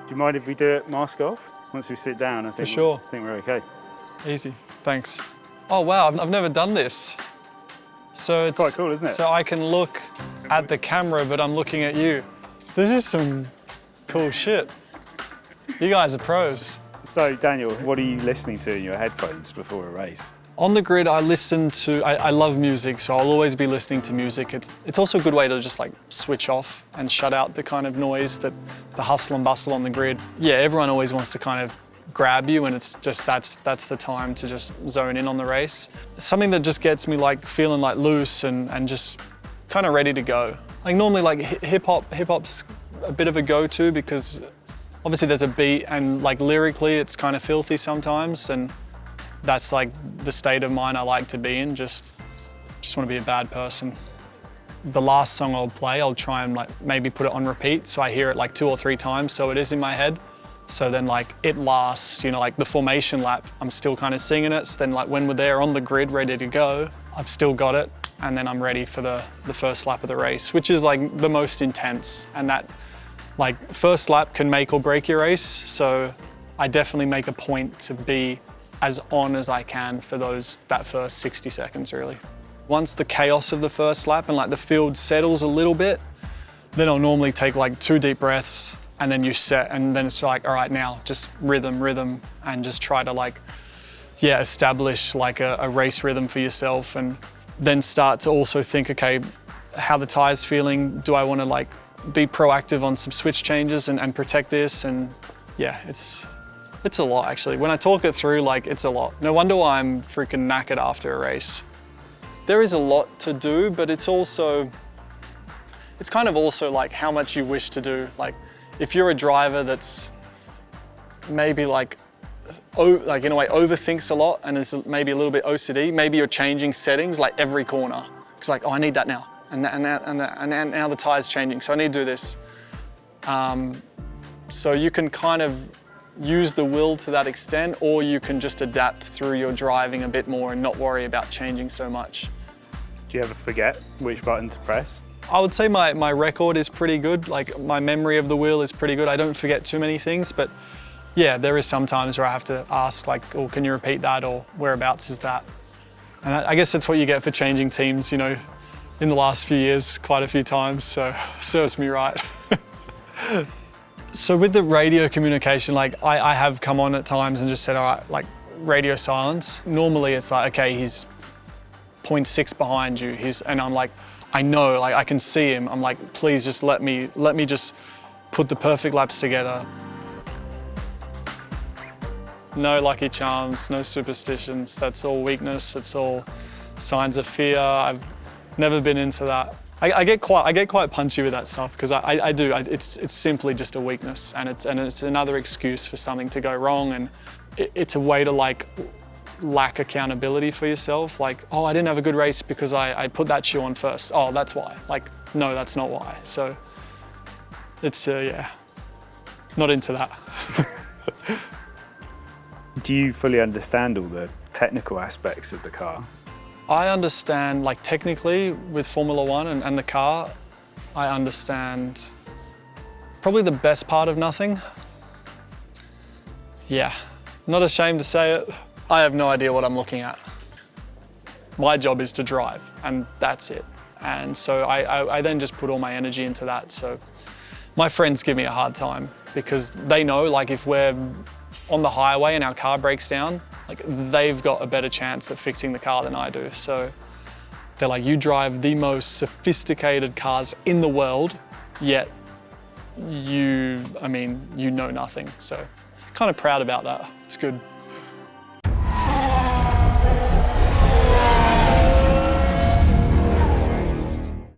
Do you mind if we do it mask off? Once we sit down, I think, For sure. I think we're okay. Easy, thanks. Oh wow, I've never done this. So it's quite cool, isn't it? So I can look at the camera, but I'm looking at you. This is some cool shit. You guys are pros. So Daniel, what are you listening to in your headphones before a race? On the grid, I listen to, I love music, so I'll always be listening to music. It's also a good way to just like switch off and shut out the kind of noise that the hustle and bustle on the grid. Yeah, everyone always wants to kind of grab you, and it's just that's the time to just zone in on the race. Something that just gets me like feeling like loose and just kind of ready to go. Like normally like hip-hop's a bit of a go-to because obviously there's a beat and like lyrically it's kind of filthy sometimes, and that's like the state of mind I like to be in, just want to be a bad person. The last song I'll play, I'll try and like maybe put it on repeat so I hear it like 2 or 3 times so it is in my head. So then like it lasts, you know, like the formation lap, I'm still kind of singing it. So then like when we're there on the grid ready to go, I've still got it, and then I'm ready for the first lap of the race, which is like the most intense, and that like first lap can make or break your race. So I definitely make a point to be as on as I can for that first 60 seconds really. Once the chaos of the first lap and like the field settles a little bit, then I'll normally take like 2 deep breaths, and then you set, and then it's like, all right, now just rhythm, and just try to like, yeah, establish like a race rhythm for yourself, and then start to also think, okay, how the tire's feeling, do I want to like be proactive on some switch changes and protect this, and yeah, it's a lot actually. When I talk it through, like it's a lot. No wonder why I'm freaking knackered after a race. There is a lot to do, but it's kind of also like how much you wish to do. Like if you're a driver that's maybe like in a way overthinks a lot and is maybe a little bit OCD, maybe you're changing settings like every corner. It's like, oh, I need that now. And now the tire's changing, so I need to do this. So you can kind of use the will to that extent, or you can just adapt through your driving a bit more and not worry about changing so much. Do you ever forget which button to press? I would say my record is pretty good. Like my memory of the wheel is pretty good. I don't forget too many things, but yeah, there is some times where I have to ask like, oh, can you repeat that, or whereabouts is that? And I guess that's what you get for changing teams, you know, in the last few years, quite a few times, so serves me right. So with the radio communication, like I have come on at times and just said, all right, like radio silence. Normally it's like, okay, he's 0.6 behind you. And I'm like, I know, like I can see him. I'm like, please just let me just put the perfect laps together. No lucky charms, no superstitions. That's all weakness. It's all signs of fear. I've never been into that. I get quite punchy with that stuff because I do. It's simply just a weakness, and it's another excuse for something to go wrong, and it's a way to like lack accountability for yourself. Like, oh, I didn't have a good race because I put that shoe on first. Oh, that's why. Like, no, that's not why. So it's yeah, not into that. Do you fully understand all the technical aspects of the car? I understand, like technically with Formula One and the car, I understand probably the best part of nothing. Yeah, not ashamed to say it. I have no idea what I'm looking at. My job is to drive, and that's it. And so I then just put all my energy into that. So my friends give me a hard time because they know, like, if we're on the highway and our car breaks down, like, they've got a better chance at fixing the car than I do. So they're like, you drive the most sophisticated cars in the world, yet you know nothing. So kind of proud about that. It's good.